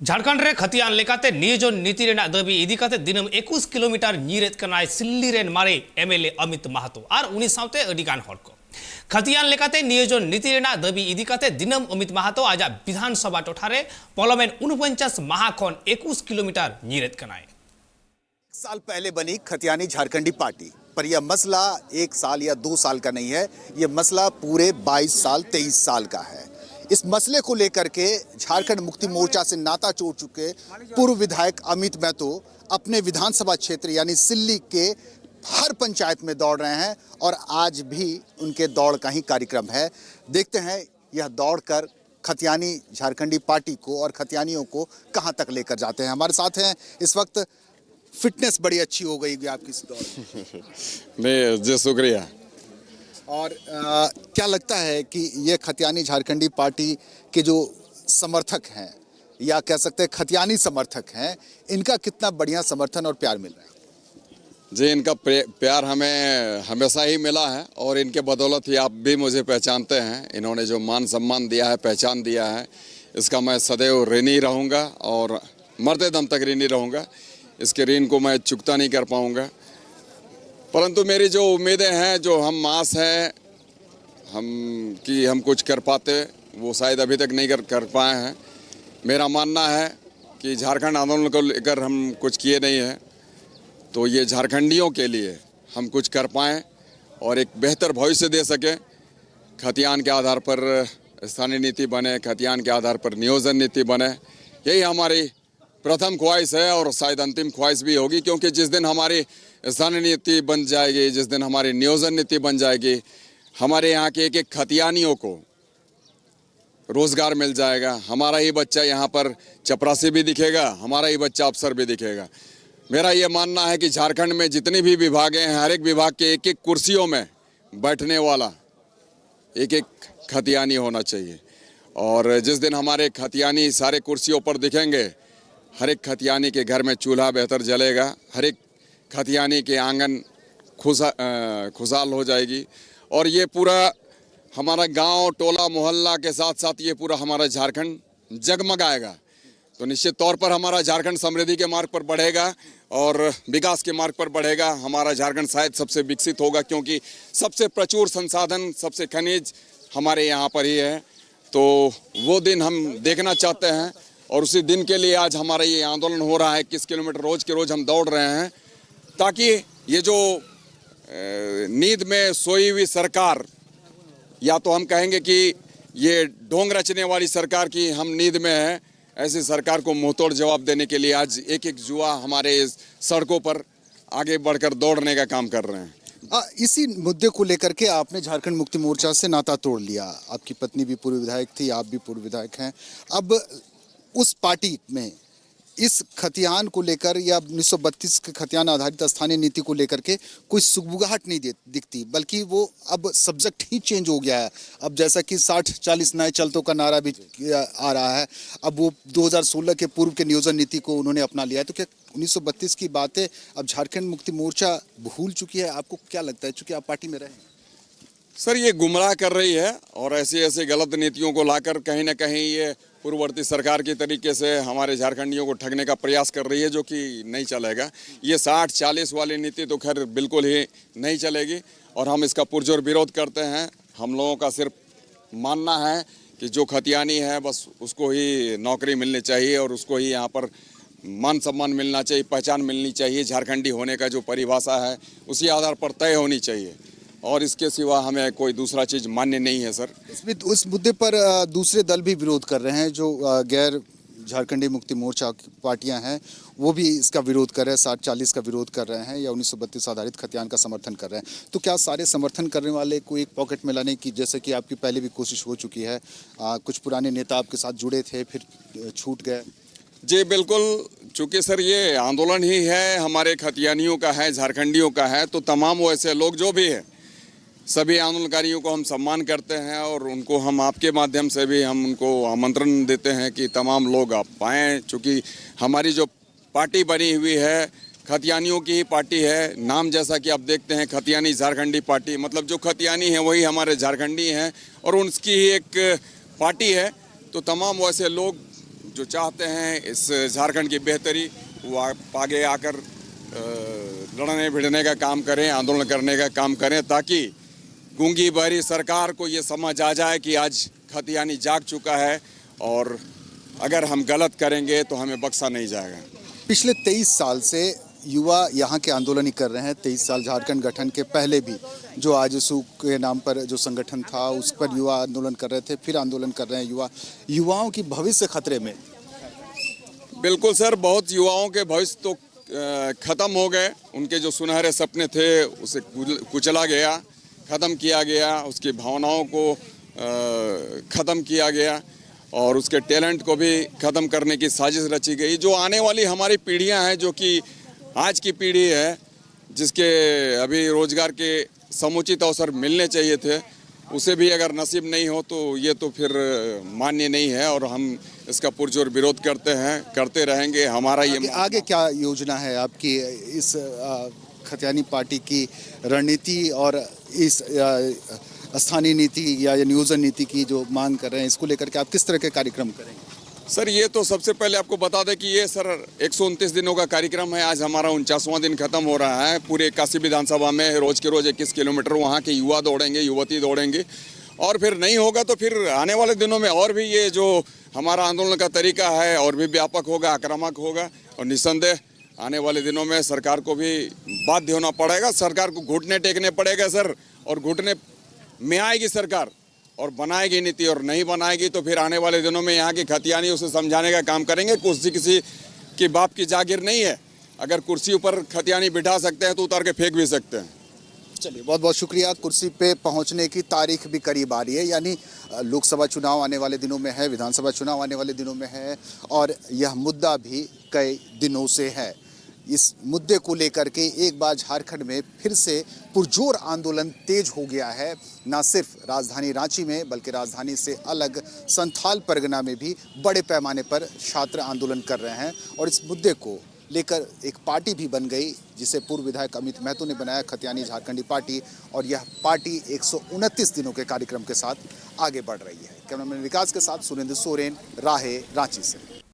झारखंड रे खतियान लेकाते नियोजन नीति रेना दाबी इदी काते दिनम 21 किलोमीटर नीरेत कनाय सिल्ली रेन मारे एमएलए अमित महतो और उनी सावते अडिगान हर को खतियान लेकाते नियोजन नीति रेना दाबी इदी काते दिनम अमित महतो आज विधानसभा टोठारे पार्लियामेंट 49 महाखन 21 किलोमीटर नीरेत कनाय। साल पहले बनी खतियानी झारखंडी पार्टी, पर यह मसला 1 साल या 2 साल का नहीं है, यह मसला पूरे 22 साल 23 साल का है। इस मसले को लेकर के झारखंड मुक्ति मोर्चा से नाता जोड़ चुके पूर्व विधायक अमित महतो अपने विधानसभा क्षेत्र यानी सिल्ली के हर पंचायत में दौड़ रहे हैं और आज भी उनके दौड़ का ही कार्यक्रम है। देखते हैं यह दौड़ कर खतियानी झारखंडी पार्टी को और खतियानियों को कहां तक लेकर जाते हैं। हमारे साथ हैं इस वक्त, फिटनेस बड़ी अच्छी हो गई आपकी इस दौड़ में। जी शुक्रिया। और क्या लगता है कि ये खतियानी झारखंडी पार्टी के जो समर्थक हैं या कह सकते हैं खतियानी समर्थक हैं, इनका कितना बढ़िया समर्थन और प्यार मिल रहा है? जी, इनका प्यार हमें हमेशा ही मिला है और इनके बदौलत ही आप भी मुझे पहचानते हैं। इन्होंने जो मान सम्मान दिया है, पहचान दिया है, इसका मैं सदैव ऋणी रहूँगा और मरते दम तक ऋणी रहूँगा। इसके ऋण को मैं चुकता नहीं कर पाऊँगा। परंतु मेरी जो उम्मीदें हैं, जो हम आस है हम कुछ कर पाते, वो शायद अभी तक नहीं कर पाए हैं। मेरा मानना है कि झारखंड आंदोलन को लेकर हम कुछ किए नहीं हैं, तो ये झारखंडियों के लिए हम कुछ कर पाएँ और एक बेहतर भविष्य दे सकें। खतियान के आधार पर स्थानीय नीति बने, खतियान के आधार पर नियोजन नीति बने, यही हमारी प्रथम ख्वाहिश है और शायद अंतिम ख्वाहिश भी होगी। क्योंकि जिस दिन हमारी स्थानीय नीति बन जाएगी, जिस दिन हमारी नियोजन नीति बन जाएगी, हमारे यहाँ के एक एक खतियानियों को रोजगार मिल जाएगा। हमारा ही बच्चा यहाँ पर चपरासी भी दिखेगा, हमारा ही बच्चा अफसर भी दिखेगा। मेरा ये मानना है कि झारखंड में जितनी भी विभागें हैं, हर एक विभाग के एक एक कुर्सियों में बैठने वाला एक एक खतियानी होना चाहिए। और जिस दिन हमारे खतियानी सारे कुर्सियों पर दिखेंगे, हर एक खतियानी के घर में चूल्हा बेहतर जलेगा, हर एक खतियानी के आंगन खुशहाल हो जाएगी और ये पूरा हमारा गांव, टोला, मोहल्ला के साथ साथ ये पूरा हमारा झारखंड जगमगाएगा। तो निश्चित तौर पर हमारा झारखंड समृद्धि के मार्ग पर बढ़ेगा और विकास के मार्ग पर बढ़ेगा। हमारा झारखंड शायद सबसे विकसित होगा, क्योंकि सबसे प्रचुर संसाधन, सबसे खनिज हमारे यहाँ पर ही है। तो वो दिन हम देखना चाहते हैं और उसी दिन के लिए आज हमारा ये आंदोलन हो रहा है। 21 किलोमीटर रोज के रोज हम दौड़ रहे हैं, ताकि ये जो नींद में सोई हुई सरकार, या तो हम कहेंगे कि ये ढोंग रचने वाली सरकार की हम नींद में है, ऐसी सरकार को मुंहतोड़ जवाब देने के लिए आज एक एक युवा हमारे सड़कों पर आगे बढ़कर दौड़ने का काम कर रहे हैं। इसी मुद्दे को लेकर के आपने झारखंड मुक्ति मोर्चा से नाता तोड़ लिया। आपकी पत्नी भी पूर्व विधायक थी, आप भी पूर्व विधायक हैं। अब उस पार्टी में इस खतियान को लेकर या 1932 के खतियान आधारित स्थानीय नीति को लेकर के कोई सुगबुगाहट नहीं दिखती, बल्कि वो अब सब्जेक्ट ही चेंज हो गया है। अब जैसा कि 60-40 नए चलतों का नारा भी आ रहा है, अब वो 2016 के पूर्व के नियोजन नीति को उन्होंने अपना लिया है। तो क्या 1932 की बातें अब झारखंड मुक्ति मोर्चा भूल चुकी है? आपको क्या लगता है, चूंकि आप पार्टी में रहे? सर, ये गुमराह कर रही है और ऐसी ऐसी गलत नीतियों को लाकर कहीं ना कहीं ये पूर्ववर्ती सरकार की तरीके से हमारे झारखंडियों को ठगने का प्रयास कर रही है, जो कि नहीं चलेगा। ये 60-40 वाली नीति तो खैर बिल्कुल ही नहीं चलेगी और हम इसका पुरजोर विरोध करते हैं। हम लोगों का सिर्फ मानना है कि जो खतियानी है बस उसको ही नौकरी मिलनी चाहिए और उसको ही यहाँ पर मान सम्मान मिलना चाहिए, पहचान मिलनी चाहिए। झारखंडी होने का जो परिभाषा है उसी आधार पर तय होनी चाहिए और इसके सिवा हमें कोई दूसरा चीज़ मान्य नहीं है। सर, उस मुद्दे पर दूसरे दल भी विरोध कर रहे हैं। जो गैर झारखंडी मुक्ति मोर्चा की पार्टियां हैं, वो भी इसका विरोध कर रहे हैं, 60-40 का विरोध कर रहे हैं या 1932 आधारित खतियान का समर्थन कर रहे हैं। तो क्या सारे समर्थन करने वाले को एक पॉकेट में लाने की, जैसे कि आपकी पहले भी कोशिश हो चुकी है, कुछ पुराने नेता आपके साथ जुड़े थे फिर छूट गए? जी बिल्कुल, चूँकि सर ये आंदोलन ही है, हमारे खतियानियों का है, झारखंडियों का है, तो तमाम वैसे लोग जो भी है, सभी आंदोलनकारियों को हम सम्मान करते हैं और उनको हम आपके माध्यम से भी हम उनको आमंत्रण देते हैं कि तमाम लोग आप आएँ। चूँकि हमारी जो पार्टी बनी हुई है खतियानियों की ही पार्टी है। नाम जैसा कि आप देखते हैं खतियानी झारखंडी पार्टी, मतलब जो खतियानी है वही हमारे झारखंडी हैं और उनकी ही एक पार्टी है। तो तमाम वैसे लोग जो चाहते हैं इस झारखंड की बेहतरी, वो आगे आकर लड़ने भिड़ने का काम करें, आंदोलन करने का काम करें, ताकि गूंगी बहरी सरकार को ये समझ आ जाए कि आज खतियानी जाग चुका है और अगर हम गलत करेंगे तो हमें बख्शा नहीं जाएगा। पिछले 23 साल से युवा यहाँ के आंदोलन ही कर रहे हैं। 23 साल झारखंड गठन के पहले भी जो आजसू के नाम पर जो संगठन था उस पर युवा आंदोलन कर रहे थे, फिर आंदोलन कर रहे हैं। युवाओं की भविष्य खतरे में। बिल्कुल सर, बहुत युवाओं के भविष्य तो ख़त्म हो गए। उनके जो सुनहरे सपने थे उसे कुचला गया, ख़त्म किया गया, उसकी भावनाओं को ख़त्म किया गया और उसके टैलेंट को भी ख़त्म करने की साजिश रची गई। जो आने वाली हमारी पीढ़ियां हैं, जो कि आज की पीढ़ी है, जिसके अभी रोज़गार के समुचित अवसर मिलने चाहिए थे, उसे भी अगर नसीब नहीं हो तो ये तो फिर मान्य नहीं है और हम इसका पुरजोर विरोध करते हैं, करते रहेंगे। हमारा ये आगे क्या योजना है आपकी इस खतियानी पार्टी की रणनीति और इस स्थानीय नीति या नियोजन नीति की जो मांग कर रहे हैं, इसको लेकर के आप किस तरह के कार्यक्रम करेंगे? सर, ये तो सबसे पहले आपको बता दें कि ये सर 129 दिनों का कार्यक्रम है। आज हमारा 49वां दिन खत्म हो रहा है। पूरे 81 विधानसभा में रोज़ के रोज़ 21 किलोमीटर वहाँ के युवा दौड़ेंगे, युवती दौड़ेंगे और फिर नहीं होगा तो फिर आने वाले दिनों में और भी ये जो हमारा आंदोलन का तरीका है और भी व्यापक होगा, आक्रामक होगा और निस्संदेह आने वाले दिनों में सरकार को भी बाध्य होना पड़ेगा। सरकार को घुटने टेकने पड़ेगा सर, और घुटने में आएगी सरकार और बनाएगी नीति, और नहीं बनाएगी तो फिर आने वाले दिनों में यहाँ की खतियानी उसे समझाने का काम करेंगे। कुर्सी किसी की बाप की जागीर नहीं है। अगर कुर्सी ऊपर खतियानी बिठा सकते हैं तो उतार के फेंक भी सकते हैं। चलिए, बहुत बहुत शुक्रिया। कुर्सी पे पहुंचने की तारीख भी करीब आ रही है, यानी लोकसभा चुनाव आने वाले दिनों में है, विधानसभा चुनाव आने वाले दिनों में है और यह मुद्दा भी कई दिनों से है। इस मुद्दे को लेकर के एक बार झारखंड में फिर से पुरजोर आंदोलन तेज हो गया है। न सिर्फ राजधानी रांची में बल्कि राजधानी से अलग संथाल परगना में भी बड़े पैमाने पर छात्र आंदोलन कर रहे हैं और इस मुद्दे को लेकर एक पार्टी भी बन गई, जिसे पूर्व विधायक अमित महतो ने बनाया, खतियानी झारखंडी पार्टी, और यह पार्टी 129 दिनों के कार्यक्रम के साथ आगे बढ़ रही है। कैमरामैन विकास के साथ सुरेंद्र सोरेन, राहे, रांची से।